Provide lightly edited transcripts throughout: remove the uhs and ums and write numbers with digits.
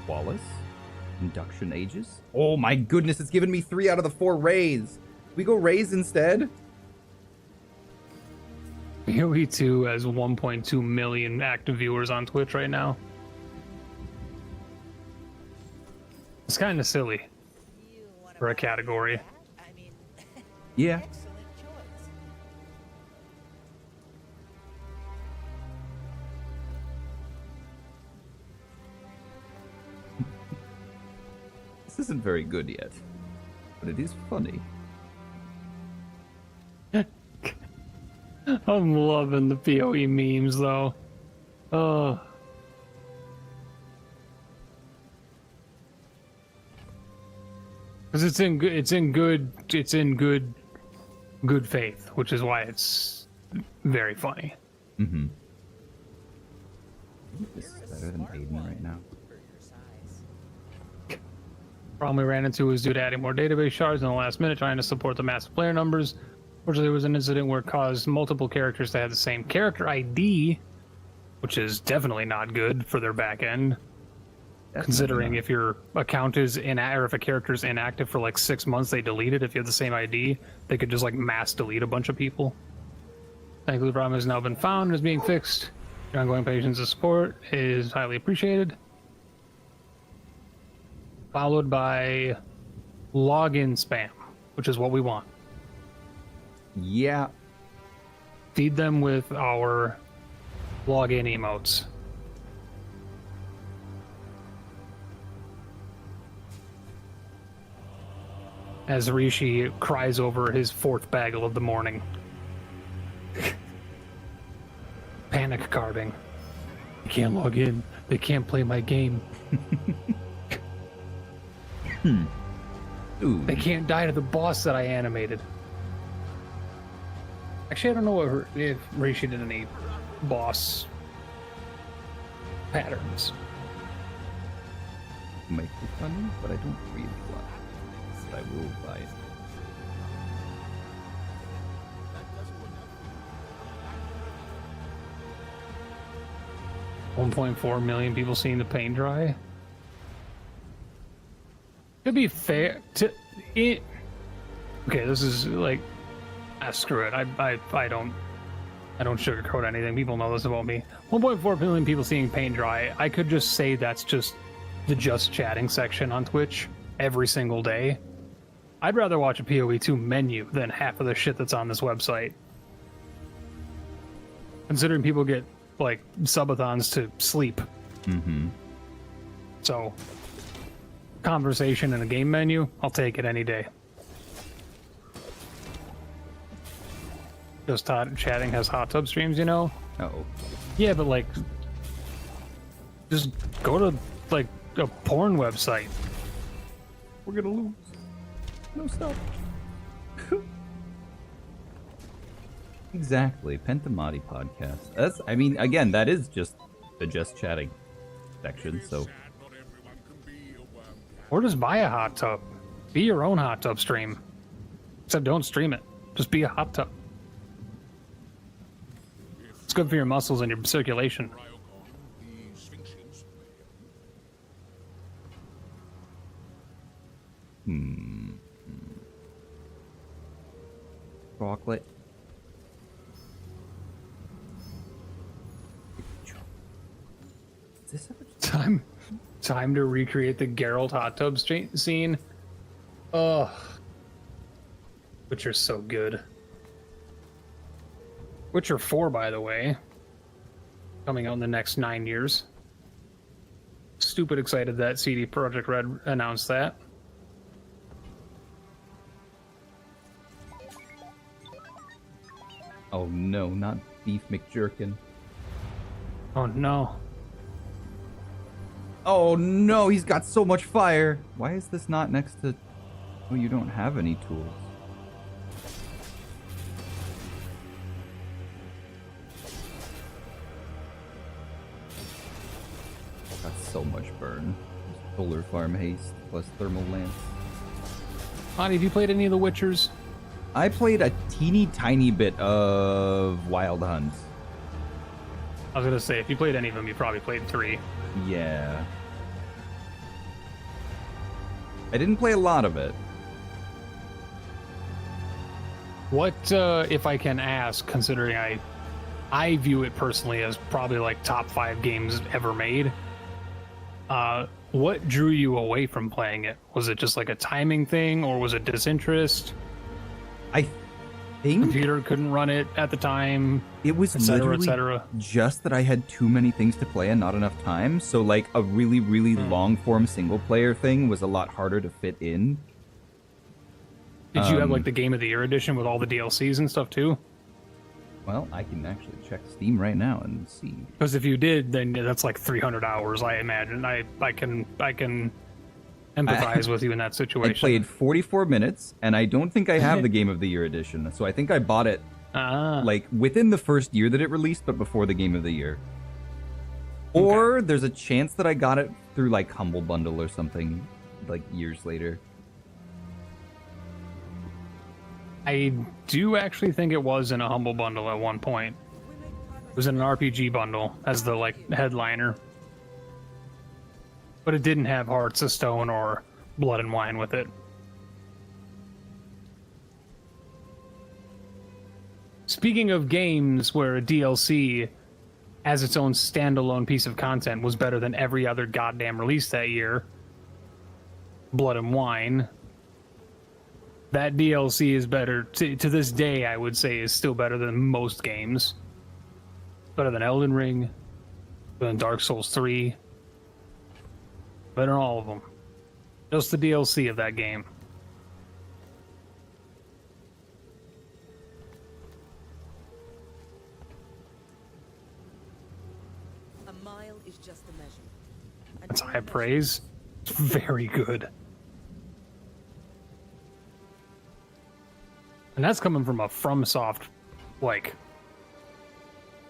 Wallace. Induction Aegis. Oh my goodness, it's given me 3 out of the 4 rays. We go rays instead? PoE 2 has 1.2 million active viewers on Twitch right now. It's kind of silly for a category. Yeah. This isn't very good yet, but it is funny. I'm loving the PoE memes though. Oh. Because it's in good faith, which is why it's very funny. Mm-hmm. This is better than Aiden right now. Problem we ran into was due to adding more database shards in the last minute, trying to support the massive player numbers. Fortunately, there was an incident where it caused multiple characters to have the same character ID, which is definitely not good for their back end. Considering if your account is or if a character's inactive for like 6 months, they delete it. If you have the same ID, they could just like mass delete a bunch of people. Thankfully, the problem has now been found and is being fixed. Your ongoing patience and support is highly appreciated. Followed by login spam, which is what we want. Yeah. Feed them with our login emotes. As Rishi cries over his 4th bagel of the morning. Panic carving. They can't log in. They can't play my game. Ooh. They can't die to the boss that I animated. Actually, I don't know if Rishi did any boss patterns. Might be funny, but I don't really want it. But I will buy it. $1.4 million people seeing the paint dry. To be fair to it, okay, this is like, screw it. I don't sugarcoat anything. People know this about me. 1.4 million people seeing paint dry. I could just say that's just the just chatting section on Twitch every single day. I'd rather watch a PoE 2 menu than half of the shit that's on this website. Considering people get like subathons to sleep. Mm-hmm. So, conversation in a game menu, I'll take it any day. Just chatting has hot tub streams, you know? Uh-oh. Yeah, but like, just go to like a porn website. We're gonna lose. No, stop. Exactly. Pentamati podcast. That's, I mean, again, that is just the just chatting section, so. Or just buy a hot tub. Be your own hot tub stream. Except don't stream it. Just be a hot tub. It's good for your muscles and your circulation. Chocolate. Is this ever... Time to recreate the Geralt hot tub scene. Ugh. Witcher's so good. Witcher 4, by the way, coming out in the next 9 years. Stupid excited that CD Projekt Red announced that. Oh no, not Beef McJerkin. Oh no. Oh no, he's got so much fire. Why is this not next to... Oh, you don't have any tools. Got so much burn. Solar farm haste plus thermal lance. Bonnie, have you played any of the Witchers? I played a teeny tiny bit of Wild Hunt. I was gonna say, if you played any of them, you probably played 3. Yeah. I didn't play a lot of it. What, if I can ask, considering I view it personally as probably like top 5 games ever made, what drew you away from playing it? Was it just like a timing thing, or was it disinterest? I think Computer couldn't run it at the time. it was etc., literally etc. just that I had too many things to play and not enough time. So like a really, really long form single player thing was a lot harder to fit in. Did you have like the Game of the Year edition with all the DLCs and stuff too? Well, I can actually check Steam right now and see. Because if you did, then that's like 300 hours, I imagine. I can empathize with you in that situation. I played 44 minutes, and I don't think I have the Game of the Year edition. So I think I bought it like within the first year that it released, but before the Game of the Year. Or there's a chance that I got it through like Humble Bundle or something, like years later. I do actually think it was in a Humble Bundle at one point. It was in an RPG bundle as the like headliner. But it didn't have Hearts of Stone or Blood and Wine with it. Speaking of games where a DLC as its own standalone piece of content was better than every other goddamn release that year, Blood and Wine. That DLC is better, to this day, I would say, is still better than most games. Better than Elden Ring, better than Dark Souls 3, better than all of them. Just the DLC of that game. A mile is just a measure. That's high praise. It's very good. And that's coming from a FromSoft, like,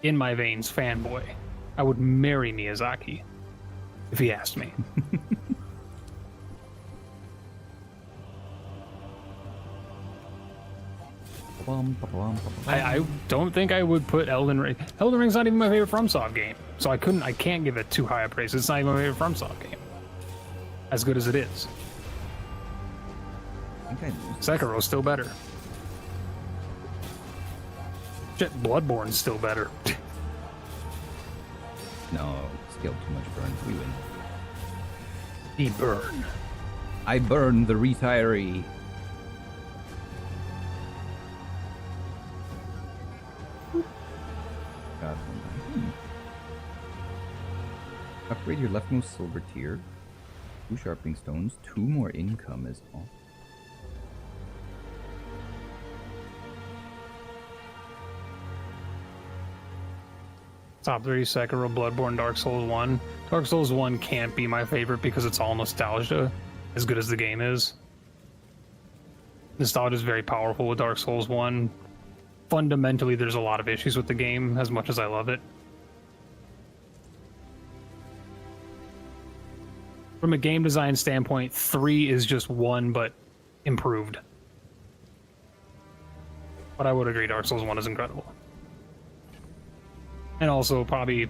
in my veins fanboy. I would marry Miyazaki if he asked me. I don't think I would put Elden Ring. Elden Ring's not even my favorite FromSoft game, so I can't give it too high a praise. It's not even my favorite FromSoft game, as good as it is. Sekiro's still better. Shit, Bloodborne's still better. No, scaled too much burn. We win. He burn. I burn the retiree. God, upgrade your leftmost silver tier. 2 sharpening stones, 2 more income is all. Top 3, Sekiro, Bloodborne, Dark Souls 1. Dark Souls 1 can't be my favorite because it's all nostalgia, as good as the game is. Nostalgia is very powerful with Dark Souls 1. Fundamentally, there's a lot of issues with the game, as much as I love it. From a game design standpoint, 3 is just 1, but improved. But I would agree, Dark Souls 1 is incredible. And also probably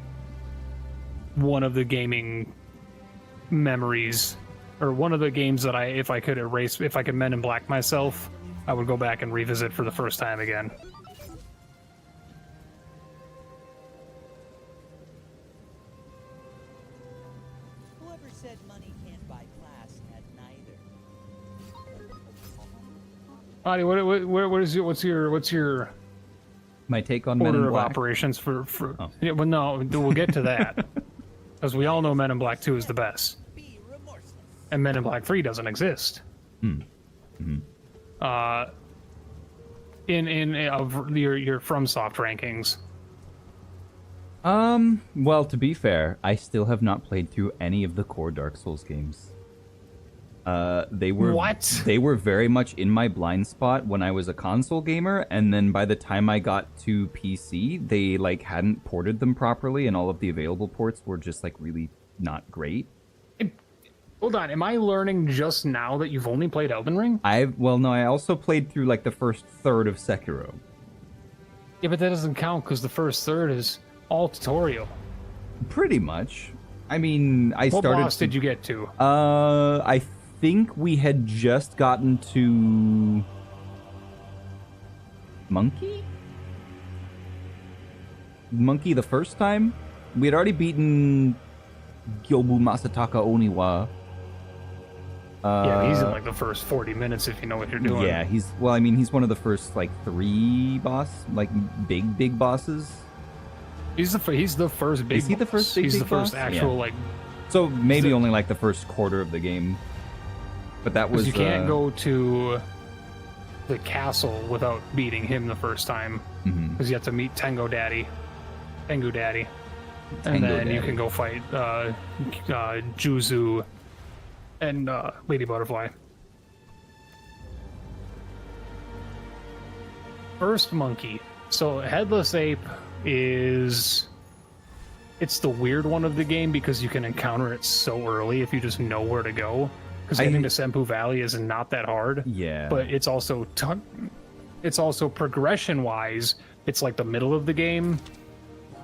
one of the gaming memories, or one of the games that if I could Men in Black myself, I would go back and revisit for the first time again. Whoever said money can't buy class had neither. Adi, what's your My take on Men in order of Black. operations for yeah, well, no, we'll get to that. Because we all know Men in Black 2 is the best. Be remorseless. And Men in Black 3 doesn't exist. In of your FromSoft rankings. Well, to be fair, I still have not played through any of the core Dark Souls games. They were What? They were very much in my blind spot when I was a console gamer, and then by the time I got to PC, they like hadn't ported them properly, and all of the available ports were just like really not great. Hold on, am I learning just now that you've only played Elden Ring? No, I also played through like the first third of Sekiro. Yeah, but that doesn't count because the first third is all tutorial. Pretty much. I mean, I What started. boss did you get to? I think we had just gotten to Monkey the first time. We had already beaten Gyobu Masataka Oniwa. Yeah, he's in like the first 40 minutes if you know what you're doing. Yeah, he's one of the first like 3 big bosses. He's the first big. Is he the first big? He's big the first boss? actual like. So maybe only like the first quarter of the game. But that was you can't go to the castle without beating him the first time because you have to meet Tengu Daddy, and then you can go fight Juzu and Lady Butterfly. First monkey. So Headless Ape it's the weird one of the game because you can encounter it so early if you just know where to go. Because getting to Senpu Valley is not that hard. Yeah. But it's also progression-wise, it's like the middle of the game.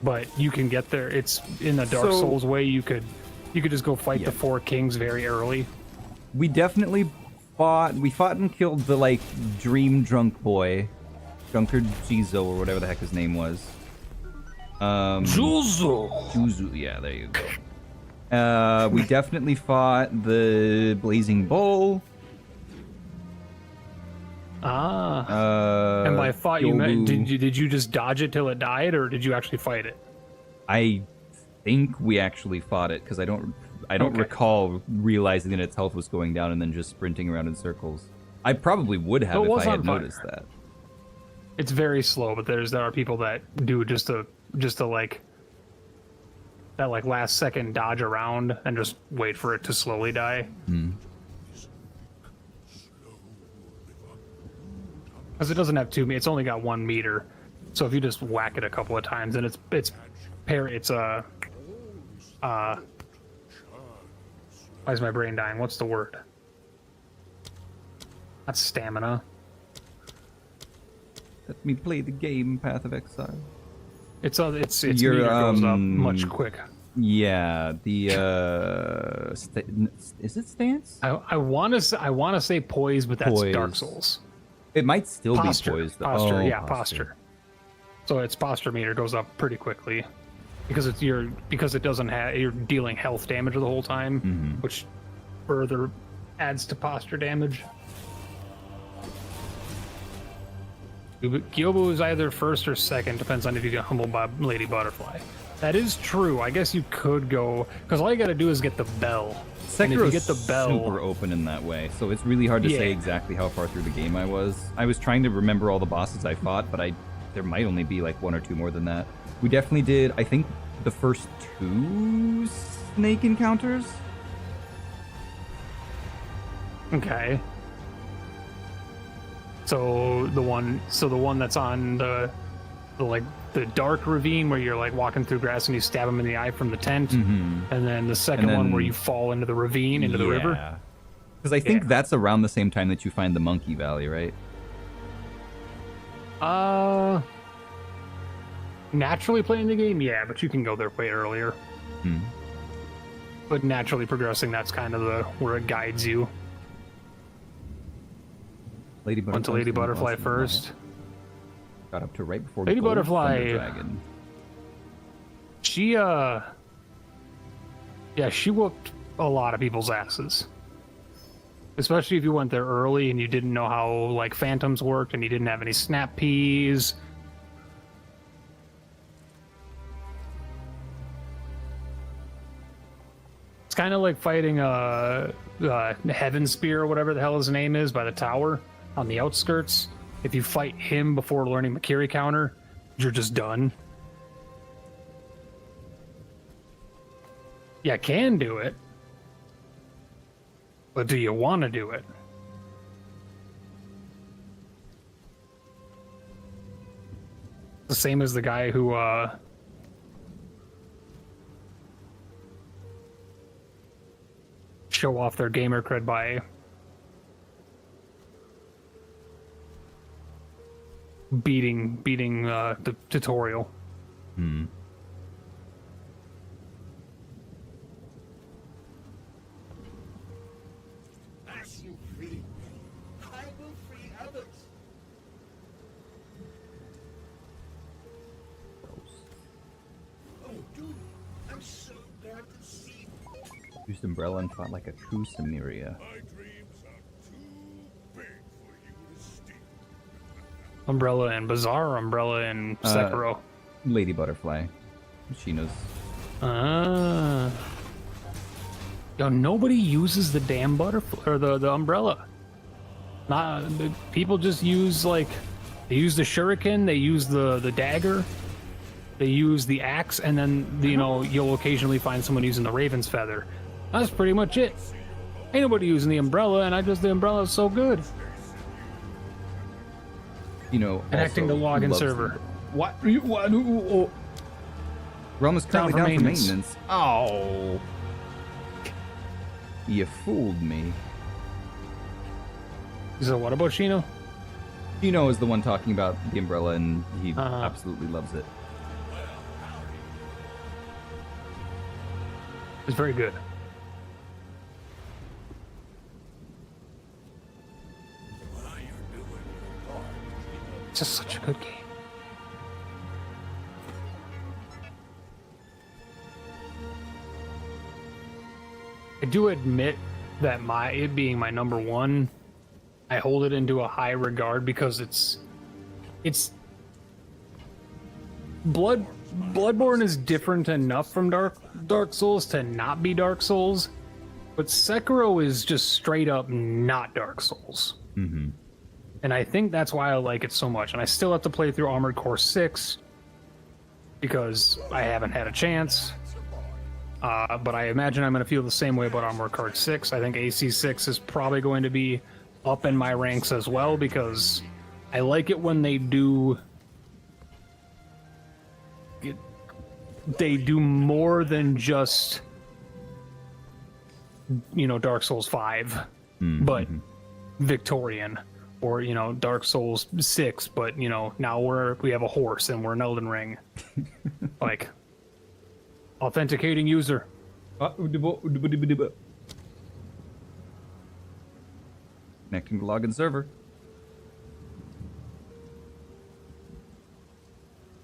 But you can get there. It's in the Dark Souls way. You could just go fight the 4 kings very early. We definitely fought and killed the like dream drunk boy, Drunkard Jizo or whatever the heck his name was. Juzu, yeah, there you go. We definitely fought the Blazing Bull. And by fought, you meant, did you just dodge it till it died, or did you actually fight it? I think we actually fought it because I don't recall realizing that its health was going down and then just sprinting around in circles. I probably would have if I had noticed that. It's very slow, but there are people that do just to like that like last second dodge around and just wait for it to slowly die. Because it doesn't have it's only got 1 meter, so if you just whack it a couple of times, then why is my brain dying? What's the word? That's stamina. Let me play the game, Path of Exile. Its meter goes up much quicker. Yeah, the is it stance? I want to say poise, but that's Poise. Dark Souls. It might still Posture. be poised. Posture. So its posture meter goes up pretty quickly because you're dealing health damage the whole time, which further adds to posture damage. Gyobu is either first or second, depends on if you get humbled by Lady Butterfly. That is true. I guess you could go, because all you gotta do is get the bell. And if you get the bell, super open in that way, so it's really hard to say exactly how far through the game I was. I was trying to remember all the bosses I fought, but there might only be like 1 or 2 more than that. We definitely did, I think, the first 2 snake encounters. Okay. So the one that's on the dark ravine where you're like walking through grass and you stab him in the eye from the tent, and then the second one where you fall into the ravine, into the river. Because I think that's around the same time that you find the Monkey Valley, right? Naturally playing the game, yeah, but you can go there way earlier. But naturally progressing, that's kind of where it guides you. Went to Lady Butterfly first. Got up to right before Lady Butterfly. Dragon. She whooped a lot of people's asses. Especially if you went there early and you didn't know how like phantoms worked and you didn't have any snap peas. It's kind of like fighting Heaven Spear or whatever the hell his name is by the tower on the outskirts. If you fight him before learning Makiri counter, you're just done. You can do it, but do you want to do it? The same as the guy who show off their gamer cred by beating the tutorial. sets you free, I will free others. Oh, dude, I'm so glad to see you. Used Umbrella and fought like a true Samaria. My dreams are too big for you to steal. Umbrella and Bazaar, or Umbrella and Sekiro? Lady Butterfly. She knows. Yo, nobody uses the damn butterfly or the umbrella. People just use they use the shuriken, they use the dagger, they use the axe, and then you'll occasionally find someone using the raven's feather. That's pretty much it. Ain't nobody using the umbrella, and the umbrella is so good. also Connecting the login loves server. them. What? Realm is currently Down for down for maintenance. maintenance. Oh. You fooled me. So what about Shino? Shino is the one talking about the umbrella, and he absolutely loves it. It's very good. It's just such a good game. I do admit that it being my number one, I hold it into a high regard because it's Bloodborne is different enough from Dark Souls to not be Dark Souls, but Sekiro is just straight up not Dark Souls. Mm-hmm. And I think that's why I like it so much. And I still have to play through Armored Core 6 because I haven't had a chance. But I imagine I'm going to feel the same way about Armored Core 6. I think AC6 is probably going to be up in my ranks as well because I like it when they do more than just Dark Souls 5 but Victorian, or Dark Souls 6 but now we have a horse and we're in Elden Ring. Like authenticating user. Connecting to login server.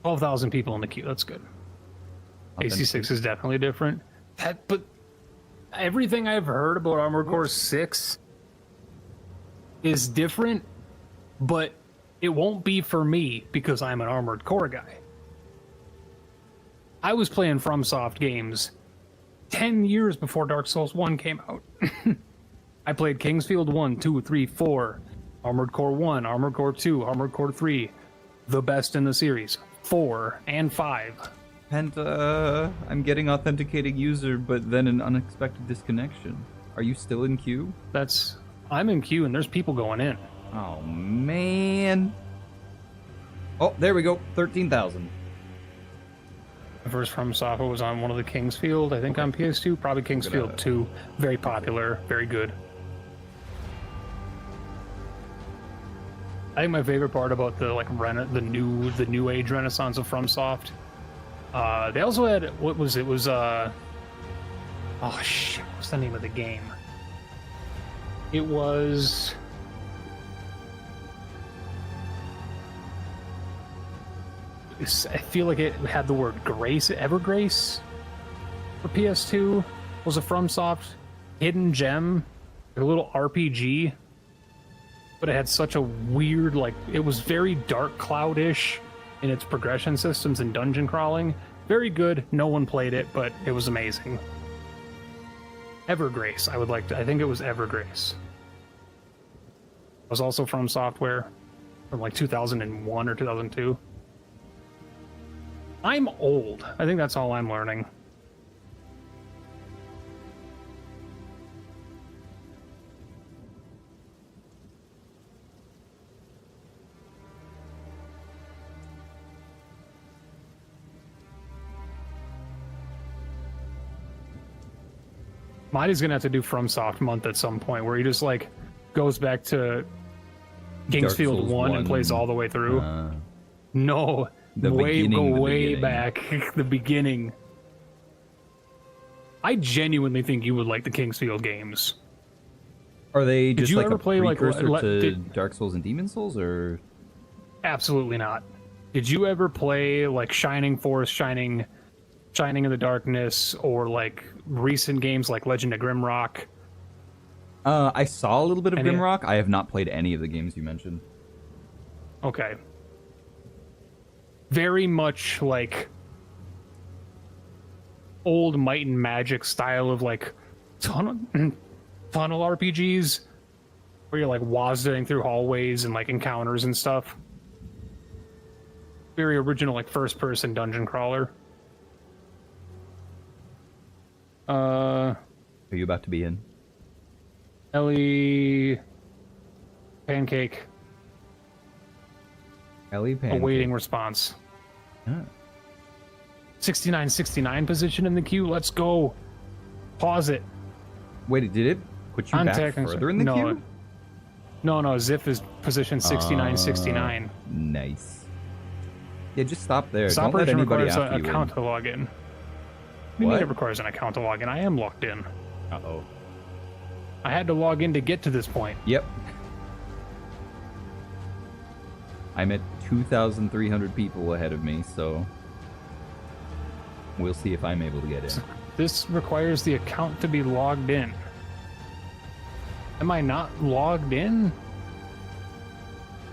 12,000 people in the queue. That's good. AC6 is definitely different. But everything I've heard about Armored Core 6 is different, but it won't be for me because I'm an Armored Core guy. I was playing FromSoft games 10 years before Dark Souls 1 came out. I played Kingsfield 1, 2, 3, 4, Armored Core 1, Armored Core 2, Armored Core 3, the best in the series, 4 and 5. And I'm getting authenticating user, but then an unexpected disconnection. Are you still in queue? I'm in queue and there's people going in. Oh, man. Oh, there we go. 13,000. The first FromSoft was on one of the Kingsfield, I think on PS2, probably Kingsfield 2. Very popular, very good. I think my favorite part about the new age renaissance of FromSoft. They also had what's the name of the game? It was I feel like it had the word Grace, Evergrace for PS2. Was a FromSoft hidden gem, a little RPG. But it had such a weird, it was very Dark Cloud-ish in its progression systems and dungeon crawling. Very good. No one played it, but it was amazing. Evergrace, I think it was Evergrace. It was also from software from 2001 or 2002. I'm old. I think that's all I'm learning. Mighty's gonna have to do FromSoft month at some point where he just goes back to Kingsfield 1 and plays all the way through. No, way back. The beginning. I genuinely think you would like the Kingsfield games. Are they just you like ever a play, like, precursor to Dark Souls and Demon Souls, or? Absolutely not. Did you ever play like Shining Force, Shining in the Darkness, or like recent games like Legend of Grimrock? I saw a little bit of Grimrock. I have not played any of the games you mentioned. Okay. Very much like old Might and Magic style of like tunnel RPGs, where you're like wazzing through hallways and like encounters and stuff. Very original, like first-person dungeon crawler. Are you about to be in? Ellie Pancake. Ellie Pancake. Awaiting response. Huh. 69 position in the queue. Let's go. Pause it. Wait, did it put you back further in the queue? No, Ziff is position 69. Nice. Yeah, just stop there. This Don't let operation anybody requires an after you account to log in. What do you mean it requires an account to log in? I am logged in. Uh-oh. I had to log in to get to this point. Yep. I'm at 2,300 people ahead of me, so we'll see if I'm able to get in. This requires the account to be logged in. Am I not logged in?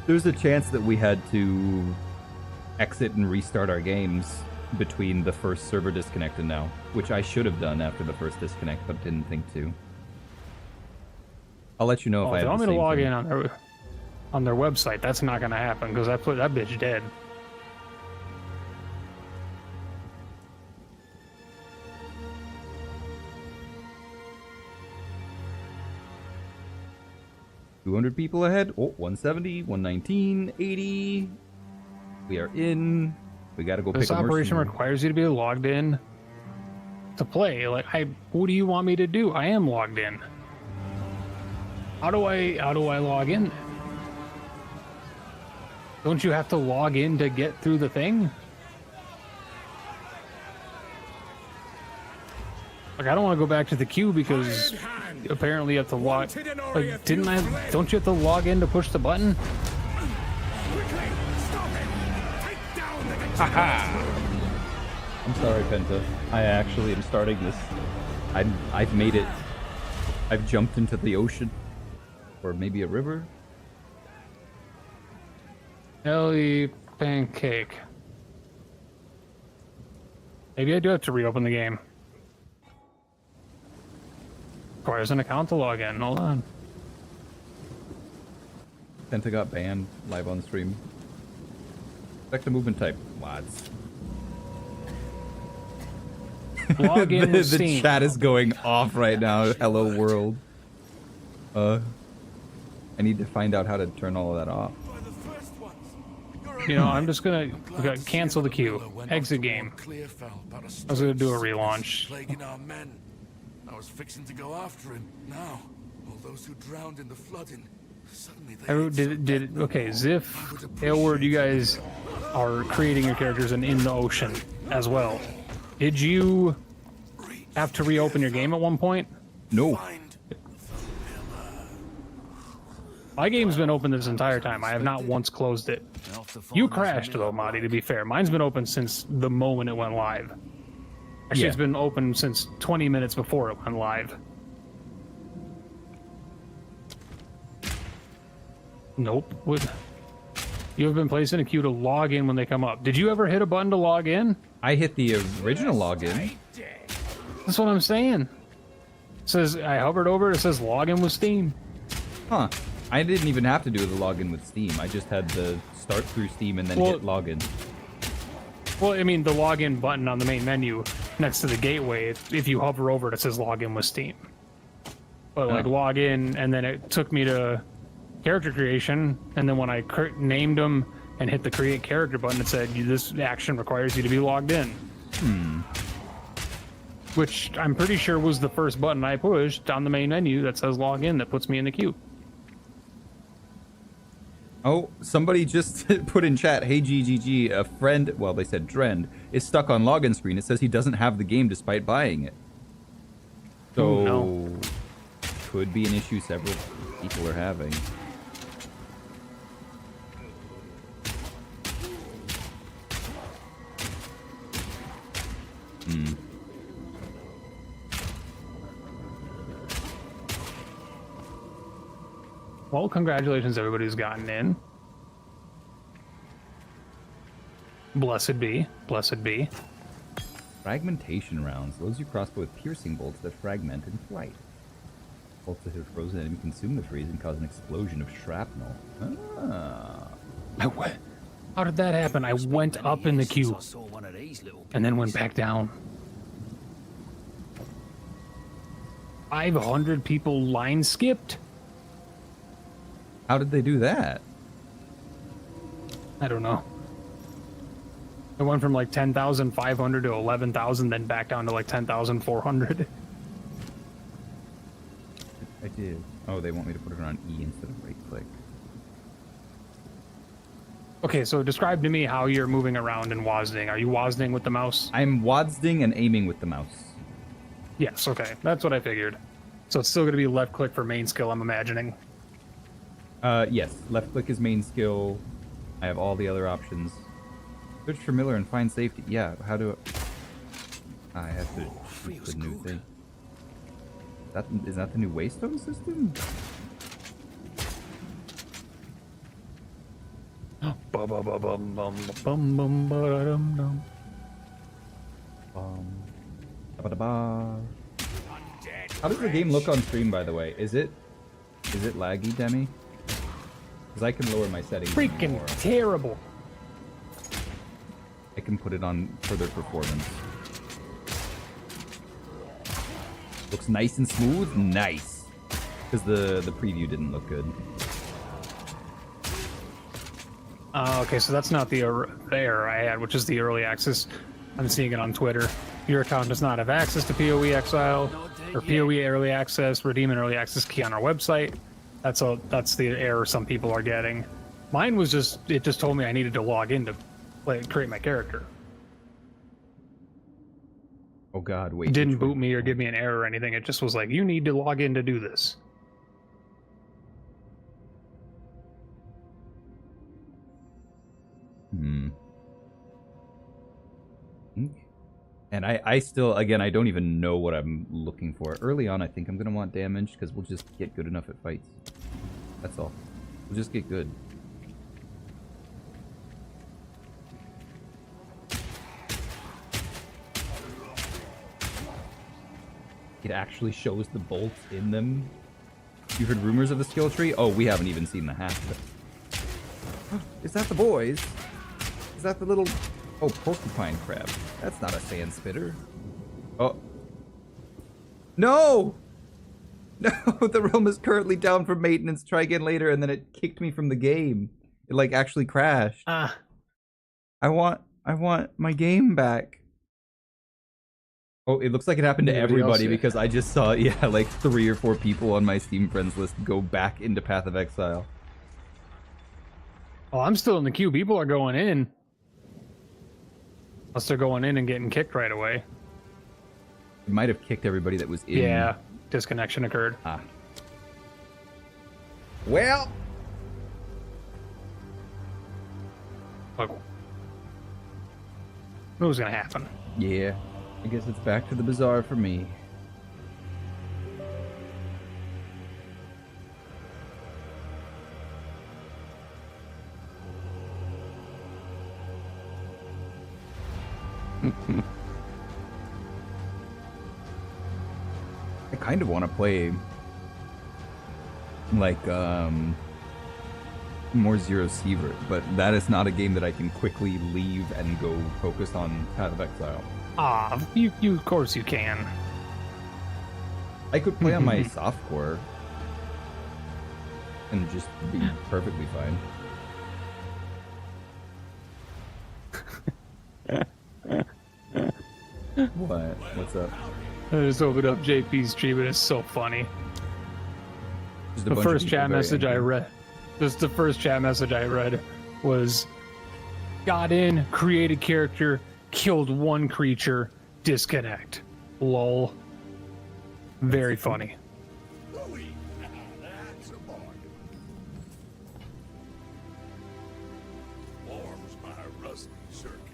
There's a chance that we had to exit and restart our games between the first server disconnect and now, which I should have done after the first disconnect, but didn't think to. I'll let you know if I have they want the me to same log thing. in on their website. That's not going to happen because I put that bitch dead. $200 people ahead. Oh, 170, 119, 80. We are in. We gotta go pick a This operation mercenary. requires you to be logged in to play. Like, what do you want me to do? I am logged in. How do I log in? Don't you have to log in to get through the thing? Like, I don't want to go back to the queue because apparently you have to log. Like, don't you have to log in to push the button? Haha. I'm sorry, Penta. I actually am starting this. I've made it. I've jumped into the ocean. Or maybe a river? Ellie Pancake. Maybe I do have to reopen the game. Requires an account to log in. Hold on. Penta got banned live on stream. Select a movement type. Lads. Log in with The Steam. chat is going off right now. Hello world. I need to find out how to turn all of that off. You know, I'm just gonna cancel the queue. Exit game. I was gonna do a relaunch. I was fixing to go after him. Now, all those who drowned in the flooding, suddenly they Okay, Ziff, Aylward, you guys are creating your characters and in the ocean as well. Did you have to reopen your game at one point? No. My game's been open this entire time. I have not once closed it. You crashed though, Marty, to be fair. Mine's been open since the moment it went live. Actually, It's been open since 20 minutes before it went live. Nope. You have been placed in a queue to log in when they come up. Did you ever hit a button to log in? I hit the original login. That's what I'm saying. It says, I hovered over it, it says login with Steam. Huh. I didn't even have to do the login with Steam. I just had to start through Steam and then hit login. Well, I mean, the login button on the main menu next to the gateway, if you hover over it, it says login with Steam. But like log in, and then it took me to character creation, and then when I named them and hit the create character button, it said this action requires you to be logged in. Which I'm pretty sure was the first button I pushed on the main menu that says log in that puts me in the queue. Oh, somebody just put in chat, hey GGG, a friend, well they said Drend, is stuck on login screen. It says he doesn't have the game despite buying it. So, Ooh, no. could be an issue several people are having. Well, congratulations, everybody who's gotten in. Blessed be. Blessed be. Fragmentation rounds. Loads your crossbow with piercing bolts that fragment in flight. Bolts that hit a frozen enemy consume the freeze and cause an explosion of shrapnel. Ah. How did that happen? I went up in the queue and then went back down. 500 people line skipped? How did they do that? I don't know. It went from like 10,500 to 11,000, then back down to like 10,400. I did. Oh, they want me to put it on E instead of right click. Okay, so describe to me how you're moving around in WASDing. Are you WASDing with the mouse? I'm WASDing and aiming with the mouse. Yes, okay. That's what I figured. So it's still going to be left click for main skill, I'm imagining. Yes. Left click is main skill. I have all the other options. Search for Miller and find safety. Yeah, how do I have to use the new thing. Is that the new waystone system? How does the game look on stream, by the way? Is it laggy, Demi? Because I can lower my settings. Freaking more. terrible. I can put it on further performance. Looks nice and smooth? Nice. Because the preview didn't look good. Okay, so that's not the error I had, which is the early access. I'm seeing it on Twitter. Your account does not have access to PoE Exile or PoE Early Access. Redeem an early access key on our website. That's the error some people are getting. Mine was it just told me I needed to log in to create my character. Oh God, wait. It didn't boot me or give me an error or anything. It just was like, you need to log in to do this. And I still, again, I don't even know what I'm looking for. Early on, I think I'm going to want damage because we'll just get good enough at fights. That's all. We'll just get good. It actually shows the bolts in them. You heard rumors of the skill tree? Oh, we haven't even seen the half. Is that the boys? Is that the little... Oh, porcupine crab. That's not a sand spitter. Oh. No! No, the realm is currently down for maintenance. Try again later, and then it kicked me from the game. It, like, actually crashed. Ah. I want my game back. Oh, it looks like it happened to everybody because I just saw, yeah, like 3 or 4 people on my Steam friends list go back into Path of Exile. Oh, I'm still in the queue. People are going in. Unless they're going in and getting kicked right away. It might have kicked everybody that was in. Yeah, disconnection occurred. Ah. Well. Look. What was gonna happen? Yeah. I guess it's back to the bazaar for me. I kind of want to play like more Zero Sievert, but that is not a game that I can quickly leave and go focus on Path of Exile. Ah, you of course you can. I could play on my softcore and just be perfectly fine. What? What's up? I just opened up JP's stream and it's so funny. The first chat message I read, just the first chat message I read was, got in, created character, killed 1 creature, disconnect. Lol. Very funny. Hooey! That's a bargain. Warms my rusty shirt.